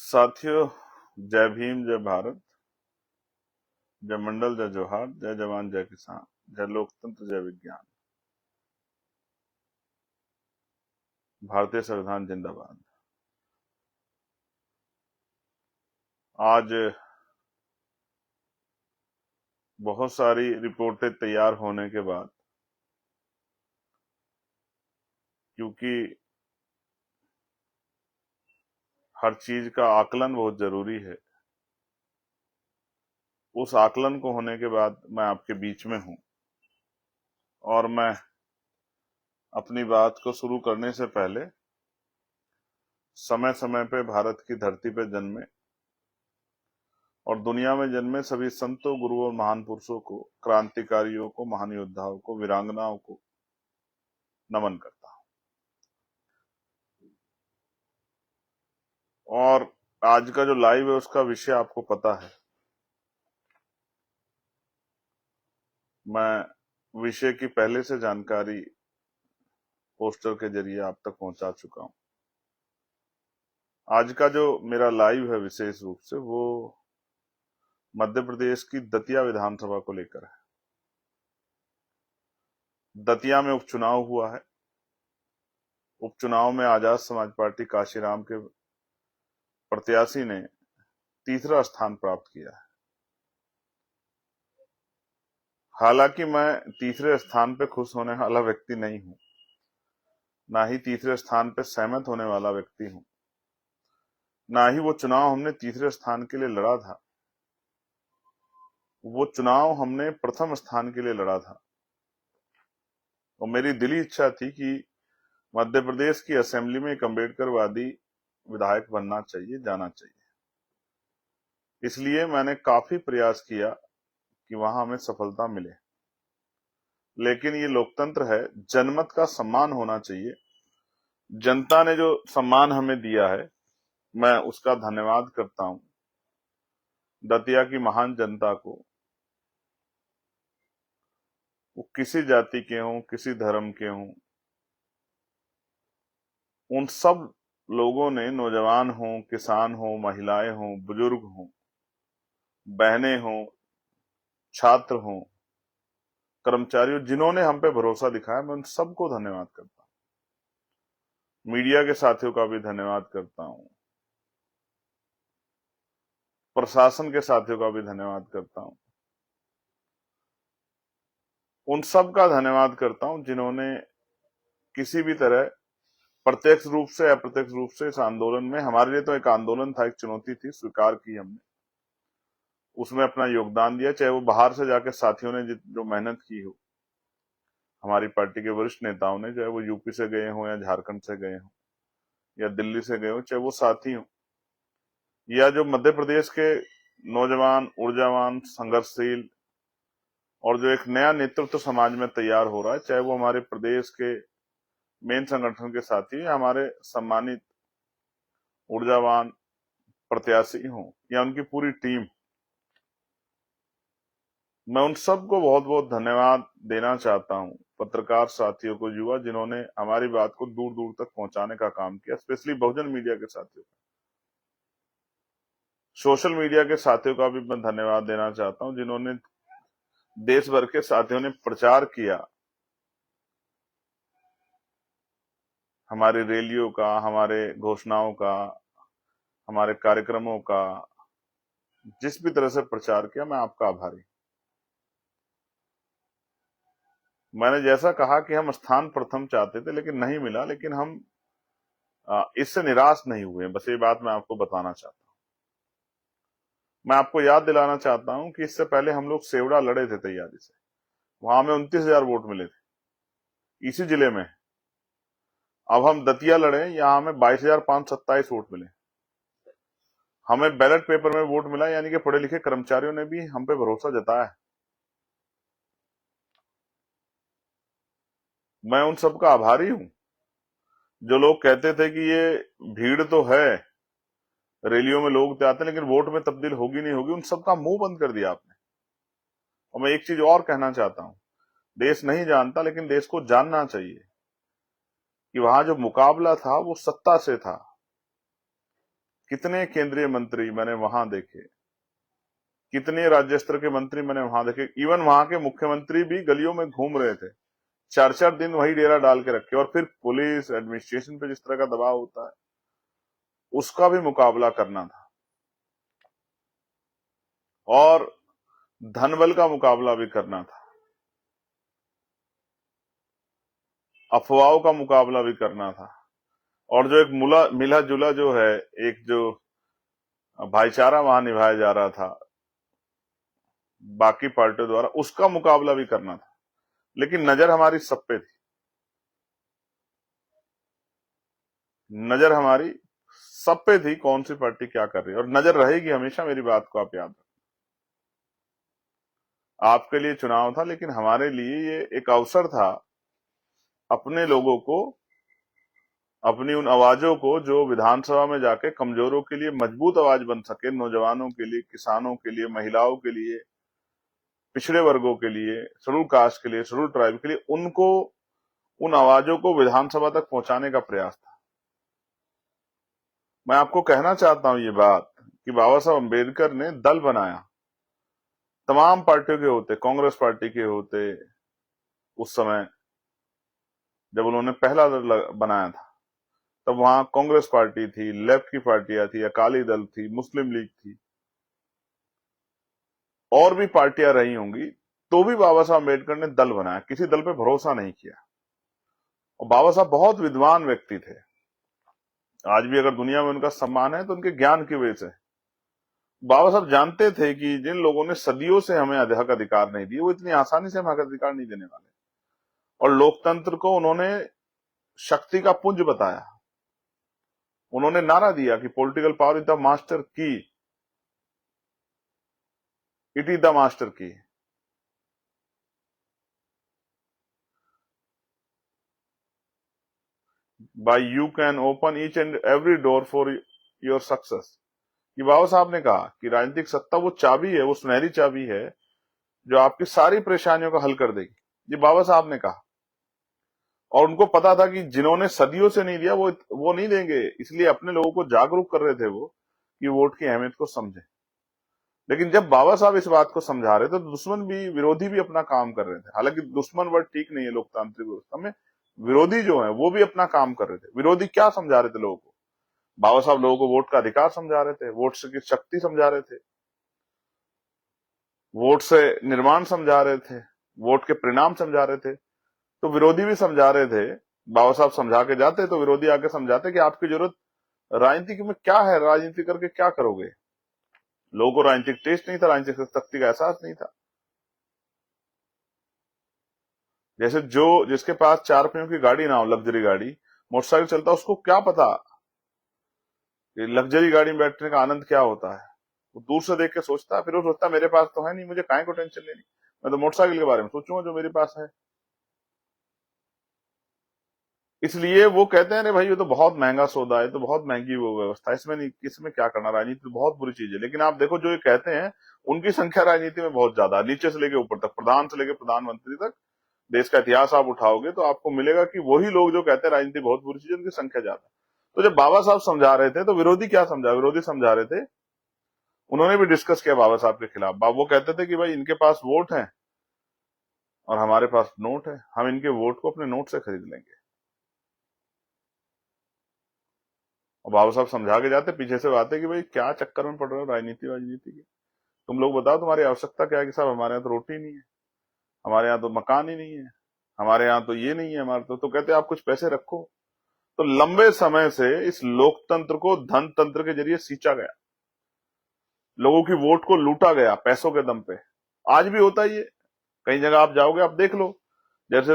साथियों, जय भीम, जय भारत, जय मंडल, जय जोहार, जय जवान, जय किसान, जय लोकतंत्र, जय विज्ञान। भारतीय संविधान जिंदाबाद। आज बहुत सारी रिपोर्टें तैयार होने के बाद, क्योंकि हर चीज का आकलन बहुत जरूरी है, उस आकलन को होने के बाद मैं आपके बीच में हूं और मैं अपनी बात को शुरू करने से पहले समय समय पे भारत की धरती पे जन्मे और दुनिया में जन्मे सभी संतों, गुरुओं, महान पुरुषों को, क्रांतिकारियों को, महान योद्धाओं को, वीरांगनाओं को नमन करता हूं। और आज का जो लाइव है उसका विषय आपको पता है। मैं विषय की पहले से जानकारी पोस्टर के जरिए आप तक पहुंचा चुका हूं। आज का जो मेरा लाइव है विशेष रूप से वो मध्य प्रदेश की दतिया विधानसभा को लेकर है। दतिया में उपचुनाव हुआ है। उपचुनाव में आजाद समाज पार्टी काशीराम के प्रत्याशी ने तीसरा स्थान प्राप्त किया है। हालांकि मैं तीसरे स्थान पे खुश होने वाला व्यक्ति नहीं हूं, ना ही तीसरे स्थान पे सहमत होने वाला व्यक्ति हूं, ना ही वो चुनाव हमने तीसरे स्थान के लिए लड़ा था। वो चुनाव हमने प्रथम स्थान के लिए लड़ा था और मेरी दिली इच्छा थी कि मध्य प्रदेश की असेंबली में एक अम्बेडकरवादी विधायक बनना चाहिए, जाना चाहिए। इसलिए मैंने काफी प्रयास किया कि वहां हमें सफलता मिले। लेकिन ये लोकतंत्र है, जनमत का सम्मान होना चाहिए। जनता ने जो सम्मान हमें दिया है, मैं उसका धन्यवाद करता हूं दतिया की महान जनता को। वो किसी जाति के हों, किसी धर्म के हों, उन सब लोगों ने, नौजवान हों, किसान हों, महिलाएं हों, बुजुर्ग हों, बहनें हों, छात्र हों, कर्मचारियों, जिन्होंने हम पे भरोसा दिखाया, मैं उन सबको धन्यवाद करता हूं। मीडिया के साथियों का भी धन्यवाद करता हूं, प्रशासन के साथियों का भी धन्यवाद करता हूं, उन सब का धन्यवाद करता हूं जिन्होंने किसी भी तरह प्रत्यक्ष रूप से, अप्रत्यक्ष रूप से इस आंदोलन में, हमारे लिए तो एक आंदोलन था, एक चुनौती थी, स्वीकार की हमने, उसमें अपना योगदान दिया। चाहे वो बाहर से जाके साथियों ने जो मेहनत की हो, हमारी पार्टी के वरिष्ठ नेताओं ने, चाहे वो यूपी से गए हों या झारखंड से गए हों या दिल्ली से गए हों, चाहे वो साथी हों, या जो मध्य प्रदेश के नौजवान, ऊर्जावान, संघर्षशील और जो एक नया नेतृत्व समाज में तैयार हो रहा है, चाहे वो हमारे प्रदेश के मेन संगठन के साथी या हमारे सम्मानित ऊर्जावान प्रत्याशी हों या उनकी पूरी टीम, मैं उन सबको बहुत बहुत धन्यवाद देना चाहता हूं। पत्रकार साथियों को, युवा, जिन्होंने हमारी बात को दूर दूर तक पहुंचाने का काम किया, स्पेशली बहुजन मीडिया के साथियों, सोशल मीडिया के साथियों का भी मैं धन्यवाद देना चाहता हूं, जिन्होंने, देश भर के साथियों ने प्रचार किया हमारी रैलियों का, हमारे घोषणाओं का, हमारे कार्यक्रमों का, जिस भी तरह से प्रचार किया, मैं आपका आभारी। मैंने जैसा कहा कि हम स्थान प्रथम चाहते थे लेकिन नहीं मिला, लेकिन हम इससे निराश नहीं हुए। बस ये बात मैं आपको बताना चाहता हूं। मैं आपको याद दिलाना चाहता हूं कि इससे पहले हम लोग सेवड़ा लड़े थे तैयारी से, वहां हमें 29,000 वोट मिले थे इसी जिले में। अब हम दतिया लड़े, यहां हमें 22,527 वोट मिले। हमें बैलेट पेपर में वोट मिला, यानी कि पढ़े लिखे कर्मचारियों ने भी हम पे भरोसा जताया है। मैं उन सबका आभारी हूं। जो लोग कहते थे कि ये भीड़ तो है, रैलियों में लोग तो आते हैं लेकिन वोट में तब्दील होगी नहीं होगी, उन सबका मुंह बंद कर दिया आपने। और मैं एक चीज और कहना चाहता हूं, देश नहीं जानता लेकिन देश को जानना चाहिए कि वहां जो मुकाबला था वो सत्ता से था। कितने केंद्रीय मंत्री मैंने वहां देखे, कितने राज्य स्तर के मंत्री मैंने वहां देखे, इवन वहां के मुख्यमंत्री भी गलियों में घूम रहे थे, 4-4 दिन वही डेरा डाल के रखे, और फिर पुलिस एडमिनिस्ट्रेशन पे जिस तरह का दबाव होता है उसका भी मुकाबला करना था, और धनबल का मुकाबला भी करना था, अफवाहों का मुकाबला भी करना था, और जो एक मिला जुला जो है, एक जो भाईचारा वहां निभाया जा रहा था बाकी पार्टियों द्वारा, उसका मुकाबला भी करना था। लेकिन नजर हमारी सब पे थी, नजर हमारी सब पे थी, कौन सी पार्टी क्या कर रही है, और नजर रहेगी हमेशा, मेरी बात को आप याद रखें। आपके लिए चुनाव था, लेकिन हमारे लिए ये एक अवसर था अपने लोगों को, अपनी उन आवाजों को जो विधानसभा में जाके कमजोरों के लिए मजबूत आवाज बन सके, नौजवानों के लिए, किसानों के लिए, महिलाओं के लिए, पिछड़े वर्गों के लिए, शेड्यूल कास्ट के लिए, शेड्यूल ट्राइब के लिए, उनको, उन आवाजों को विधानसभा तक पहुंचाने का प्रयास था। मैं आपको कहना चाहता हूं ये बात कि बाबा साहब अम्बेडकर ने दल बनाया, तमाम पार्टियों के होते, कांग्रेस पार्टी के होते, उस समय जब उन्होंने पहला दल बनाया था तब वहां कांग्रेस पार्टी थी, लेफ्ट की पार्टियां थी, अकाली दल थी, मुस्लिम लीग थी, और भी पार्टियां रही होंगी, तो भी बाबा साहब अम्बेडकर ने दल बनाया, किसी दल पे भरोसा नहीं किया। और बाबा साहब बहुत विद्वान व्यक्ति थे, आज भी अगर दुनिया में उनका सम्मान है तो उनके ज्ञान की वजह से। बाबा साहब जानते थे कि जिन लोगों ने सदियों से हमें हक अधिकार नहीं दिए, वो इतनी आसानी से हमें हक अधिकार नहीं देने वाले, और लोकतंत्र को उन्होंने शक्ति का पुंज बताया। उन्होंने नारा दिया कि political power is the master key, it is the master key. By you can open each and every door for your success. ये बाबा साहब ने कहा कि राजनीतिक सत्ता वो चाबी है, वो सुनहरी चाबी है जो आपकी सारी परेशानियों का हल कर देगी, ये बाबा साहब ने कहा। और उनको पता था कि जिन्होंने सदियों से नहीं दिया वो नहीं देंगे, इसलिए अपने लोगों को जागरूक कर रहे थे वो, कि वोट की अहमियत को समझे। लेकिन जब बाबा साहब इस बात को समझा रहे थे तो दुश्मन भी, विरोधी भी अपना काम कर रहे थे। हालांकि दुश्मन वर्ड ठीक नहीं है लोकतांत्रिक व्यवस्था में, विरोधी जो है वो भी अपना काम कर रहे थे। विरोधी क्या समझा रहे थे लोगों को? बाबा साहब लोगों को वोट का अधिकार समझा रहे थे, वोट की शक्ति समझा रहे थे, वोट से निर्माण समझा रहे थे, वोट के परिणाम समझा रहे थे। तो विरोधी भी समझा रहे थे। बाबा साहब समझा के जाते तो विरोधी आके समझाते कि आपकी जरूरत राजनीति में क्या है, राजनीति करके क्या करोगे। लोगों को राजनीतिक टेस्ट नहीं था, राजनीतिक शक्ति का एहसास नहीं था। जैसे जो जिसके पास 4 पहियों की गाड़ी ना हो, लग्जरी गाड़ी, मोटरसाइकिल चलता, उसको क्या पता कि लग्जरी गाड़ी में बैठने का आनंद क्या होता है। वो दूर से देख के सोचता है, फिर वो सोचता मेरे पास तो है नहीं, मुझे काहे को टेंशन लेनी, मैं तो मोटरसाइकिल के बारे में सोचूंगा जो मेरे पास है। इसलिए वो कहते हैं अरे भाई ये तो बहुत महंगा सौदा है, तो बहुत महंगी वो व्यवस्था है, इसमें नहीं, इसमें क्या करना, राजनीति तो बहुत बुरी चीज है। लेकिन आप देखो जो ये कहते हैं उनकी संख्या राजनीति में बहुत ज्यादा है, नीचे से लेके ऊपर तक, प्रधान से लेके प्रधानमंत्री तक। देश का इतिहास आप उठाओगे तो आपको मिलेगा कि वही लोग जो कहते हैं राजनीति बहुत बुरी चीज है, उनकी संख्या ज्यादा है। तो जब बाबा साहब समझा रहे थे तो विरोधी क्या समझा, विरोधी समझा रहे थे, उन्होंने भी डिस्कस किया बाबा साहब के खिलाफ। वो कहते थे कि भाई इनके पास वोट है और हमारे पास नोट है, हम इनके वोट को अपने नोट से खरीद लेंगे। और बाबा साहब समझा के जाते, पीछे से बातें कि भाई क्या चक्कर में पड़ रहे हो राजनीति राजनीति की, तुम लोग बताओ तुम्हारी आवश्यकता क्या है। कि साहब हमारे यहाँ तो रोटी नहीं है, हमारे यहाँ तो मकान ही नहीं है, हमारे यहाँ तो ये नहीं है, हमारे तो कहते आप कुछ पैसे रखो। तो लंबे समय से इस लोकतंत्र को धन तंत्र के जरिए सींचा गया, लोगों की वोट को लूटा गया पैसों के दम पे। आज भी होता ही है, कई जगह आप जाओगे आप देख लो, जैसे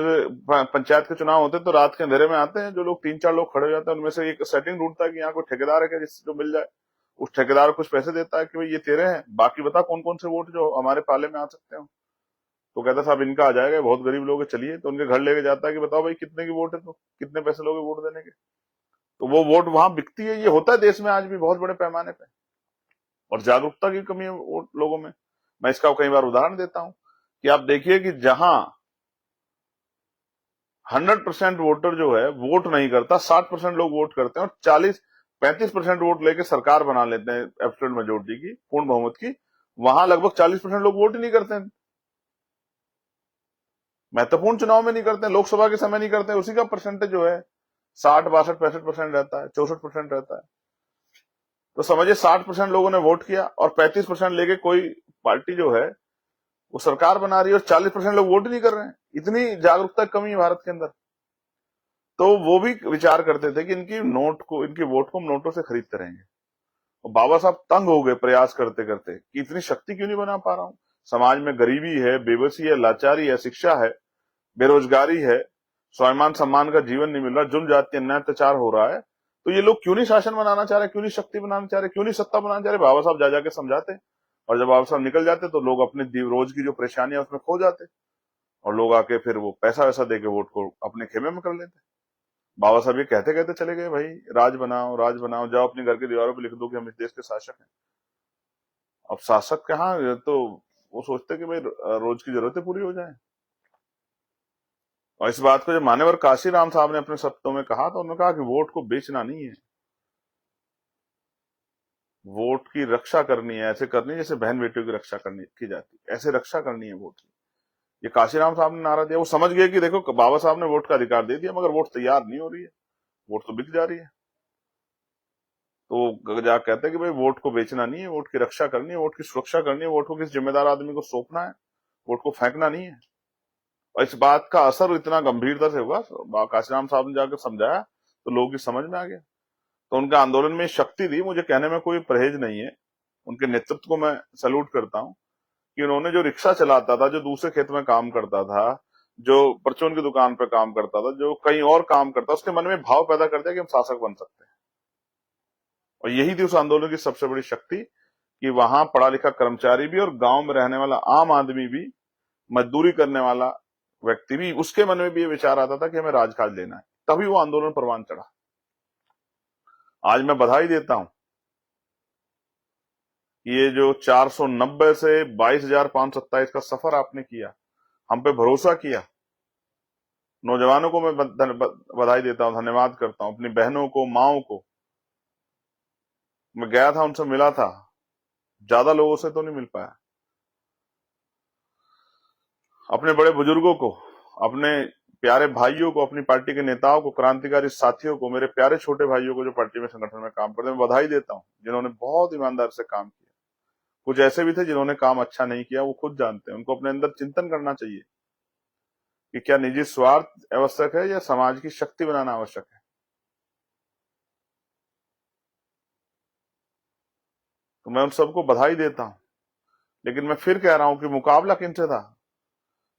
पंचायत के चुनाव होते हैं तो रात के अंधेरे में आते हैं जो लोग, 3-4 लोग खड़े हो जाते हैं, उनमें से एक सेटिंग ढूंढता है कि यहाँ कोई ठेकेदार है क्या जिससे जो मिल जाए। उस ठेकेदार को कुछ पैसे देता है कि भाई ये तेरे हैं, बाकी बता कौन कौन से वोट जो हमारे पाले में आ सकते हो। तो कहता साहब इनका आ जाएगा, बहुत गरीब लोग हैं, चलिए। तो उनके घर लेके जाता है कि बताओ भाई कितने की वोट है, तो कितने पैसे लोगे वोट देने के। तो वो वोट वहां बिकती है। ये होता है देश में आज भी बहुत बड़े पैमाने पे, और जागरूकता की कमी है वोट लोगों में। मैं इसका कई बार उदाहरण देता हूं कि आप देखिए कि जहां 100% वोटर जो है वोट नहीं करता, 60% लोग वोट करते हैं, और 40 35% वोट लेके सरकार बना लेते हैं एब्सोल्यूट मेजोरिटी की, पूर्ण बहुमत की, वहां लगभग 40% लोग वोट ही नहीं करते हैं। महत्वपूर्ण चुनाव में नहीं करते हैं, लोकसभा के समय नहीं करते हैं, उसी का परसेंटेज जो है 60, 62, 65% रहता है, 64% रहता है। तो समझिए 60% लोगों ने वोट किया और 35% लेके कोई पार्टी जो है वो सरकार बना रही है और 40% लोग वोट ही नहीं कर रहे हैं। इतनी जागरूकता की कमी है भारत के अंदर। तो वो भी विचार करते थे कि इनकी वोट को हम नोटों से खरीदते रहेंगे। और बाबा साहब तंग हो गए प्रयास करते करते कि इतनी शक्ति क्यों नहीं बना पा रहा हूं। समाज में गरीबी है, बेबसी है, लाचारी है, शिक्षा है, बेरोजगारी है, स्वाभिमान सम्मान का जीवन नहीं मिल रहा, जुल्म जाति अन्याय अत्याचार हो रहा है। तो ये लोग क्यों नहीं शासन बनाना चाह रहे, क्यों नहीं शक्ति बनाना चाह रहे, क्यों नहीं सत्ता बनाना चाह रहे। बाबा साहब जा जाके समझाते, और जब बाबा साहब निकल जाते तो लोग अपने रोज की जो परेशानी है उसमें खो जाते, और लोग आके फिर वो पैसा वैसा देके वोट को अपने खेमे में कर लेते। बाबा साहब ये कहते कहते चले गए, भाई राज बनाओ, राज बनाओ, जाओ अपने घर की दीवारों पे लिख दो कि हम इस देश के शासक हैं। अब शासक कहाँ, ये तो वो सोचते कि भाई रोज की जरूरतें पूरी हो जाए। और इस बात को जब मान्यवर काशीराम साहब ने अपने शब्दों में कहा तो उन्होंने कहा कि वोट को बेचना नहीं है, वोट की रक्षा करनी है, ऐसे करनी है जैसे बहन बेटियों की रक्षा करनी की जाती है, ऐसे रक्षा करनी है वोट की। ये काशीराम साहब ने नारा दिया। वो समझ गए कि देखो बाबा साहब ने वोट का अधिकार दे दिया, मगर वोट तैयार नहीं हो रही है, वोट तो बिक जा रही है। तो जा कहते हैं कि भाई वोट को बेचना नहीं है, वोट की रक्षा करनी है, वोट की सुरक्षा करनी है, वोट को किसी जिम्मेदार आदमी को सौंपना है, वोट को फेंकना नहीं है। और इस बात का असर इतना गंभीरता से हुआ, काशीराम साहब ने जाकर समझाया तो लोगों की समझ में आ गया। तो उनके आंदोलन में शक्ति दी, मुझे कहने में कोई परहेज नहीं है, उनके नेतृत्व को मैं सैल्यूट करता हूं कि उन्होंने जो रिक्शा चलाता था, जो दूसरे खेत में काम करता था, जो परचून की दुकान पर काम करता था, जो कहीं और काम करता, उसके मन में भाव पैदा कर दिया कि हम शासक बन सकते हैं। और यही थी उस आंदोलन की सबसे बड़ी शक्ति कि वहां पढ़ा लिखा कर्मचारी भी और गांव में रहने वाला आम आदमी भी, मजदूरी करने वाला व्यक्ति भी, उसके मन में भी ये विचार आता था कि हमें राजकाज लेना है। तभी वो आंदोलन परवान चढ़ा। आज मैं बधाई देता हूं, ये जो 490 से 22,527 का सफर आपने किया, हम पे भरोसा किया, नौजवानों को मैं बधाई देता हूं, धन्यवाद करता हूं, अपनी बहनों को, माओ को। मैं गया था, उनसे मिला था, ज्यादा लोगों से तो नहीं मिल पाया। अपने बड़े बुजुर्गों को, अपने प्यारे भाइयों को, अपनी पार्टी के नेताओं को, क्रांतिकारी साथियों को, मेरे प्यारे छोटे भाइयों को जो पार्टी में संगठन में काम करते हैं, मैं बधाई देता हूं, जिन्होंने बहुत ईमानदार से काम किया। कुछ ऐसे भी थे जिन्होंने काम अच्छा नहीं किया, वो खुद जानते हैं। उनको अपने अंदर चिंतन करना चाहिए कि क्या निजी स्वार्थ आवश्यक है या समाज की शक्ति बनाना आवश्यक है। तो मैं उन सबको बधाई देता हूं। लेकिन मैं फिर कह रहा हूं कि मुकाबला किनसे था।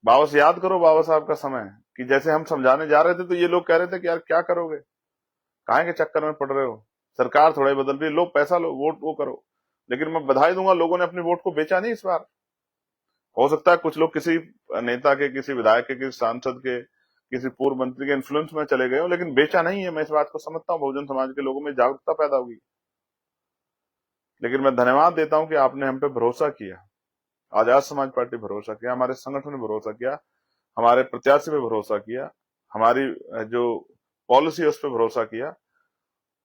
बाबा से याद करो बाबा साहब का समय, कि जैसे हम समझाने जा रहे थे तो ये लोग कह रहे थे कि यार क्या करोगे, काहे के चक्कर में पड़ रहे हो, सरकार थोड़ा ही बदल रही है, लो पैसा लो, वोट वो करो। लेकिन मैं बधाई दूंगा, लोगों ने अपने वोट को बेचा नहीं इस बार। हो सकता है कुछ लोग किसी नेता के, किसी विधायक के, किसी सांसद के, किसी पूर्व मंत्री के इन्फ्लुएंस में चले गए हो, लेकिन बेचा नहीं है। मैं इस बात को समझता हूँ, बहुजन समाज के लोगों में जागरूकता पैदा होगी। लेकिन मैं धन्यवाद देता हूं कि आपने हम पे भरोसा किया, आजाद समाज पार्टी भरोसा किया, हमारे संगठन ने भरोसा किया, हमारे प्रत्याशी पे भरोसा किया, हमारी जो पॉलिसी है उस पर भरोसा किया।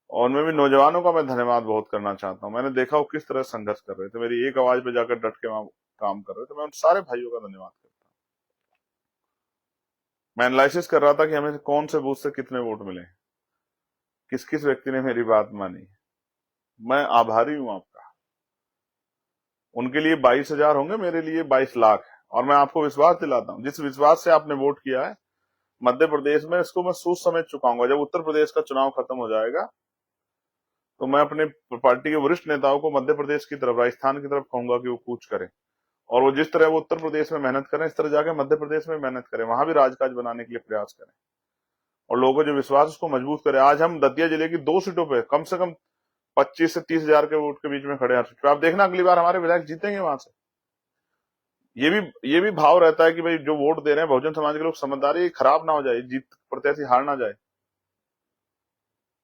और उनमें भी नौजवानों का मैं धन्यवाद बहुत करना चाहता हूं। मैंने देखा वो किस तरह संघर्ष कर रहे थे, मेरी एक आवाज पे जाकर डट के वहां काम कर रहे थे। मैं उन सारे भाइयों का धन्यवाद करता हूं। मैं एनालिसिस कर रहा था कि हमें कौन से बूथ से कितने वोट मिले, किस किस व्यक्ति ने मेरी बात मानी। मैं आभारी हूं आपका। उनके लिए 22,000 होंगे, मेरे लिए 22 लाख है। और मैं आपको विश्वास दिलाता हूं, जिस विश्वास से आपने वोट किया है, मध्य प्रदेश में इसको मैं सूद समेत चुकाऊंगा। जब उत्तर प्रदेश का चुनाव खत्म हो जाएगा तो मैं अपने पार्टी के वरिष्ठ नेताओं को मध्य प्रदेश की तरफ, राजस्थान की तरफ कहूंगा कि वो कूच करें, और वो जिस तरह वो उत्तर प्रदेश में मेहनत करें, इस तरह जाके मध्य प्रदेश में मेहनत करें, वहां भी राजकाज बनाने के लिए प्रयास करें, और लोगों का जो विश्वास उसको मजबूत करें। आज हम दतिया जिले की 2 सीटों पे कम से कम 25 से 30,000 के वोट के बीच में खड़े हैं। तो आप देखना अगली बार हमारे विधायक जीतेंगे वहां से। ये भी भाव रहता है कि भाई जो वोट दे रहे हैं बहुजन समाज के लोग, समझदारी खराब ना हो जाए, जीत प्रत्याशी हार ना जाए,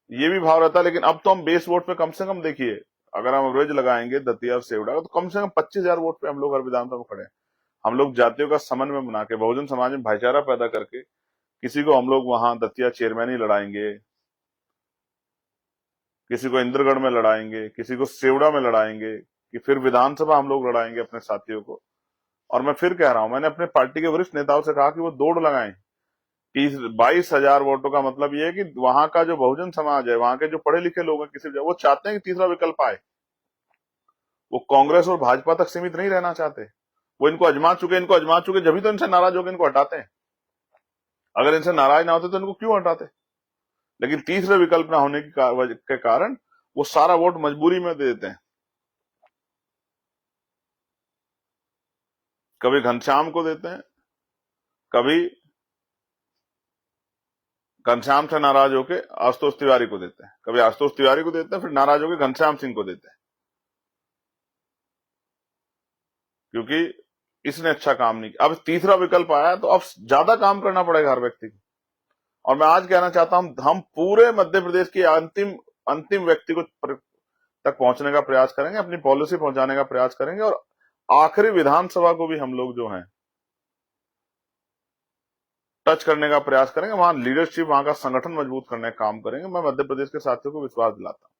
ये भी भाव रहता है। लेकिन अब तो हम बेस वोट पे कम से कम, देखिए अगर हम एवरेज लगाएंगे दतिया और सेवड़ा तो कम से कम 25,000 वोट पे हम लोग हर विधानसभा में खड़े हैं। हम लोग जातियों का समन्वय बना के, बहुजन समाज में भाईचारा पैदा करके, किसी को हम लोग वहां दतिया चेयरमैन ही लड़ाएंगे, किसी को इंद्रगढ़ में लड़ाएंगे, किसी को सेवड़ा में लड़ाएंगे, कि फिर विधानसभा हम लोग लड़ाएंगे अपने साथियों को। और मैं फिर कह रहा हूं, मैंने अपने पार्टी के वरिष्ठ नेताओं से कहा कि वो दौड़ लगाएं। 22,000 वोटों का मतलब ये है कि वहां का जो बहुजन समाज है, वहां के जो पढ़े लिखे लोग हैं, किसी वो चाहते हैं कि तीसरा विकल्प आए। वो कांग्रेस और भाजपा तक सीमित नहीं रहना चाहते। वो इनको अजमा चुके, जब तो इनसे नाराज होकर इनको हटाते हैं। अगर इनसे नाराज ना होते तो इनको क्यों हटाते? लेकिन तीसरे विकल्प ना होने के कारण वो सारा वोट मजबूरी में दे देते हैं। कभी घनश्याम को देते हैं, कभी घनश्याम से नाराज होके आशुतोष तिवारी को देते हैं, कभी आशुतोष तिवारी को देते हैं, फिर नाराज होकर घनश्याम सिंह को देते हैं, क्योंकि इसने अच्छा काम नहीं किया। अब तीसरा विकल्प आया तो अब ज्यादा काम करना पड़ेगा हर व्यक्ति को। और मैं आज कहना चाहता हूं, हम पूरे मध्य प्रदेश की अंतिम अंतिम व्यक्ति को तक पहुंचने का प्रयास करेंगे, अपनी पॉलिसी पहुंचाने का प्रयास करेंगे, और आखिरी विधानसभा को भी हम लोग जो है टच करने का प्रयास करेंगे। वहां लीडरशिप, वहां का संगठन मजबूत करने का काम करेंगे। मैं मध्य प्रदेश के साथियों को विश्वास दिलाता हूं।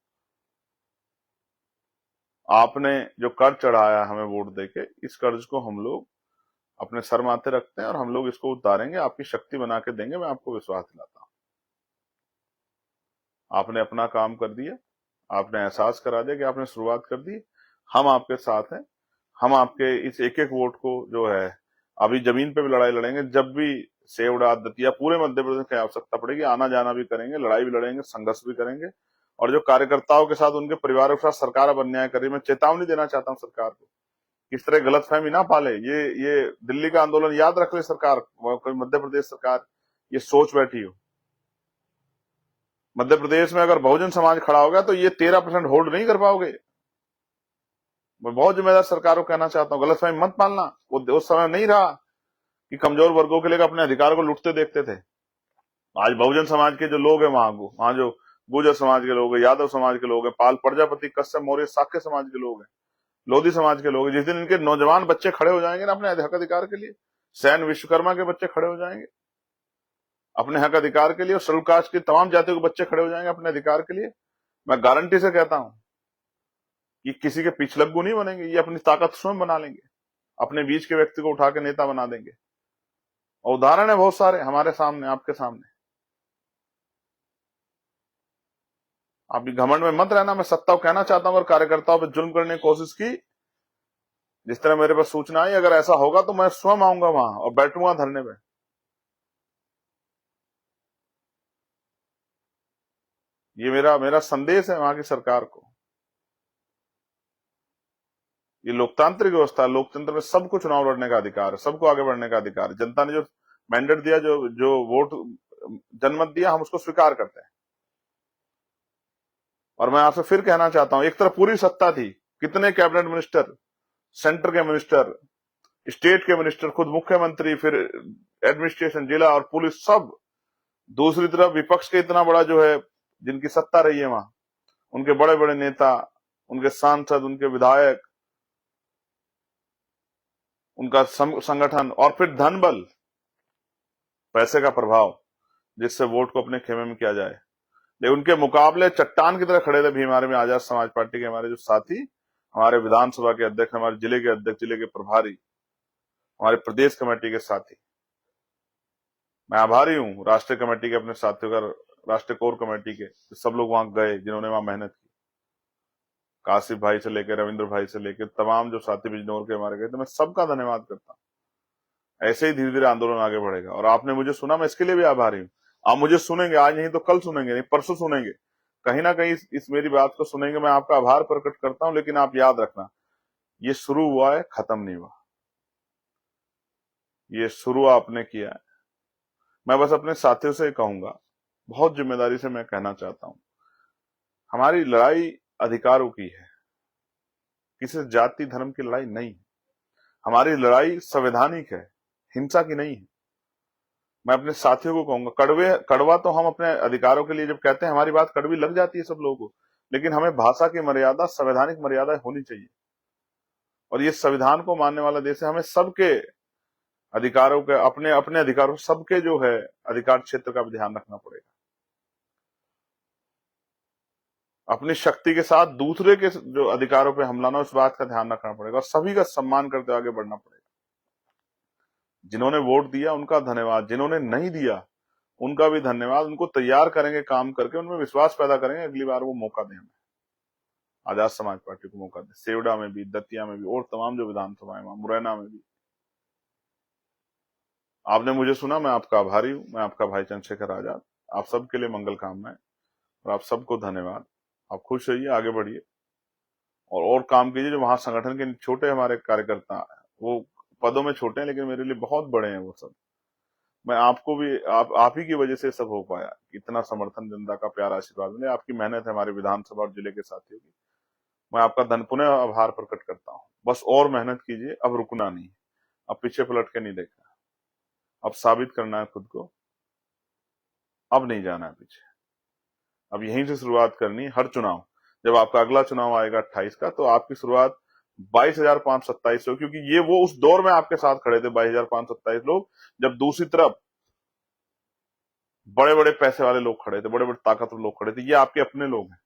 आपने जो कर्ज चढ़ाया हमें वोट देके, इस कर्ज को हम लोग अपने सर माथे रखते हैं और हम लोग इसको उतारेंगे, आपकी शक्ति बना के देंगे। मैं आपको विश्वास दिलाता हूं। आपने अपना काम कर दिया, आपने एहसास करा दिया कि आपने शुरुआत कर दी। हम आपके साथ हैं। हम आपके इस एक एक वोट को जो है, अभी जमीन पे भी लड़ाई लड़ेंगे। जब भी सेवड़ा, दतिया, पूरे मध्य प्रदेश की आवश्यकता पड़ेगी, आना जाना भी करेंगे, लड़ाई भी लड़ेंगे, संघर्ष भी करेंगे। और जो कार्यकर्ताओं के साथ, उनके परिवारों के साथ सरकार अब अन्याय कर रही है, मैं चेतावनी देना चाहता हूं सरकार को, इस तरह गलतफहमी ना पाले। ये दिल्ली का आंदोलन याद रख ले सरकार, कोई मध्य प्रदेश सरकार ये सोच बैठी हो। मध्य प्रदेश में अगर बहुजन समाज खड़ा होगा तो ये 13% होल्ड नहीं कर पाओगे। मैं बहुत जिम्मेदार सरकार को कहना चाहता हूँ, गलतफहमी मत पालना। वो उस समय नहीं रहा कि कमजोर वर्गों के लिए अपने अधिकार को लुटते देखते थे। आज बहुजन समाज के जो लोग हैं, वहां जो गुर्जर समाज के लोग हैं, यादव समाज के लोग हैं, पाल, प्रजापति, कश्यप, मौर्य, साक्य समाज के लोग हैं, लोधी समाज के लोग हैं, जिस दिन इनके नौजवान बच्चे खड़े हो जाएंगे ना अपने हक अधिकार के लिए, सैन विश्वकर्मा के बच्चे खड़े हो जाएंगे अपने हक अधिकार के लिए, और शेड्यूल कास्ट की तमाम जातियों के बच्चे खड़े हो जाएंगे अपने अधिकार के लिए, मैं गारंटी से कहता हूं कि किसी के पिछलग्गू नहीं बनेंगे। ये अपनी ताकत स्वयं बना लेंगे, अपने बीच के व्यक्ति को उठा के नेता बना देंगे। और उदाहरण है बहुत सारे हमारे सामने, आपके सामने। आप घमंड में मत रहना। मैं सत्ता को कहना चाहता हूं, अगर कार्यकर्ताओं पर जुल्म करने की कोशिश की, जिस तरह मेरे पास सूचना आई, अगर ऐसा होगा तो मैं स्वयं आऊंगा वहां और बैठूंगा धरने पे। ये मेरा संदेश है वहां की सरकार को। ये लोकतांत्रिक व्यवस्था है। लोकतंत्र में सबको चुनाव लड़ने का अधिकार है, सबको आगे बढ़ने का अधिकार है। जनता ने जो मैंडेट दिया, जो जो वोट जनमत दिया, हम उसको स्वीकार करते हैं। और मैं आपसे फिर कहना चाहता हूं, एक तरफ पूरी सत्ता थी, कितने कैबिनेट मिनिस्टर, सेंटर के मिनिस्टर, स्टेट के मिनिस्टर, खुद मुख्यमंत्री, फिर एडमिनिस्ट्रेशन, जिला और पुलिस, सब। दूसरी तरफ विपक्ष के इतना बड़ा जो है, जिनकी सत्ता रही है वहां, उनके बड़े बड़े नेता, उनके सांसद, उनके विधायक, उनका संगठन, और फिर धन बल, पैसे का प्रभाव, जिससे वोट को अपने खेमे में किया जाए। लेकिन उनके मुकाबले चट्टान की तरह खड़े थे भीम आर्मी आजाद समाज पार्टी के हमारे जो साथी, हमारे विधानसभा के अध्यक्ष, हमारे जिले के अध्यक्ष, जिले के प्रभारी, हमारे प्रदेश कमेटी के साथी। मैं आभारी हूं राष्ट्रीय कमेटी के अपने साथियों का, राष्ट्रीय कोर कमेटी के सब लोग वहां गए, जिन्होंने वहां मेहनत की। काशिफ भाई से लेकर, रविंद्र भाई से लेकर, तमाम जो साथी बिजनौर के हमारे गए, तो मैं सबका धन्यवाद करता हूं। ऐसे ही धीरे धीरे आंदोलन आगे बढ़ेगा। और आपने मुझे सुना, मैं इसके लिए भी आभारी हूं। आप मुझे सुनेंगे, आज नहीं तो कल सुनेंगे, नहीं परसों सुनेंगे, कहीं ना कहीं इस मेरी बात को सुनेंगे। मैं आपका आभार प्रकट करता हूं। लेकिन आप याद रखना, ये शुरू हुआ है, खत्म नहीं हुआ। ये शुरू आपने किया है। मैं बस अपने साथियों से कहूंगा, बहुत जिम्मेदारी से मैं कहना चाहता हूं, हमारी लड़ाई अधिकारों की है, किसी जाति धर्म की लड़ाई नहीं है। हमारी लड़ाई संवैधानिक है, हिंसा की नहीं है। मैं अपने साथियों को कहूंगा, कड़वा तो हम अपने अधिकारों के लिए जब कहते हैं, हमारी बात कड़वी लग जाती है सब लोगों को, लेकिन हमें भाषा की मर्यादा, संवैधानिक मर्यादा होनी चाहिए। और ये संविधान को मानने वाला देश है। हमें सबके अधिकारों के, अपने अपने अधिकारों, सबके जो है अधिकार क्षेत्र का भी ध्यान रखना पड़ेगा। अपनी शक्ति के साथ दूसरे के जो अधिकारों पे हमला ना, उस बात का ध्यान रखना पड़ेगा और सभी का सम्मान करते हुए आगे बढ़ना पड़ेगा। जिन्होंने वोट दिया उनका धन्यवाद, जिन्होंने नहीं दिया उनका भी धन्यवाद। उनको तैयार करेंगे काम करके, उनमें विश्वास पैदा करेंगे, अगली बार वो मौका दें हमें, आजाद समाज पार्टी को मौका दें। सेवडा में भी, दतिया में भी और तमाम जो विधानसभाएं, मुरैना में भी। आपने मुझे सुना, मैं आपका आभारी हूं। मैं आपका भाई चंद्रशेखर आजाद। आप सबके लिए मंगल कामनाएं और आप सबको धन्यवाद। आप खुश रहिए, आगे बढ़िए और काम कीजिए। जो वहां संगठन के छोटे हमारे कार्यकर्ता हैं, वो पदों में छोटे हैं लेकिन मेरे लिए बहुत बड़े हैं वो सब। मैं आपको भी, आप ही की वजह से सब हो पाया। इतना समर्थन, जनता का प्यार, आशीर्वाद मिले, आपकी मेहनत है, हमारे विधानसभा और जिले के साथियों की। मैं आपका पुनः आभार प्रकट करता हूँ। बस और मेहनत कीजिए, अब रुकना नहीं, अब पीछे पलट के नहीं देखना, अब साबित करना है खुद को, अब नहीं जाना है पीछे, अब यहीं से शुरुआत करनी है। हर चुनाव, जब आपका अगला चुनाव आएगा 28 का, तो आपकी शुरुआत 22,527 हो, क्योंकि ये वो उस दौर में आपके साथ खड़े थे 22,527 लोग, जब दूसरी तरफ बड़े बड़े पैसे वाले लोग खड़े थे, बड़े बड़े ताकतवर लोग खड़े थे। ये आपके अपने लोग हैं।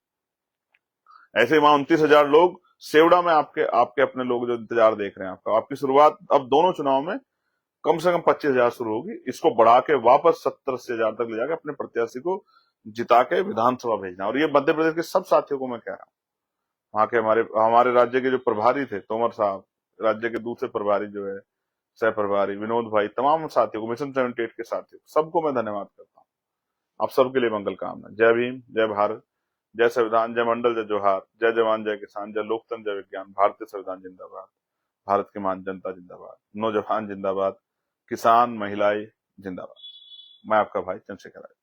ऐसे वहां 29,000 लोग सेवड़ा में आपके आपके अपने लोग जो इंतजार देख रहे हैं आपका। आपकी शुरुआत अब दोनों चुनाव में कम से कम 25,000 शुरू होगी। इसको बढ़ा के वापस 70-80,000 तक ले जाकर अपने प्रत्याशी को जिता के विधानसभा भेजना। और ये मध्य प्रदेश के सब साथियों को मैं कह रहा हूँ। वहां के हमारे हमारे राज्य के जो प्रभारी थे, तोमर साहब, राज्य के दूसरे प्रभारी जो है, सह प्रभारी विनोद भाई, तमाम साथियों को, मिशन 78 के साथियों, सबको मैं धन्यवाद करता हूँ। आप सबके लिए मंगल कामना। जय भीम, जय भारत, जय संविधान, जय मंडल, जय जोहार, जय जवान, जय किसान, जय लोकतंत्र, जय विज्ञान। भारतीय संविधान जिंदाबाद, भारत की महान जनता जिंदाबाद, नौजवान जिंदाबाद, किसान, महिलाएं जिंदाबाद। मैं आपका भाई चंद्रशेखर आजाद।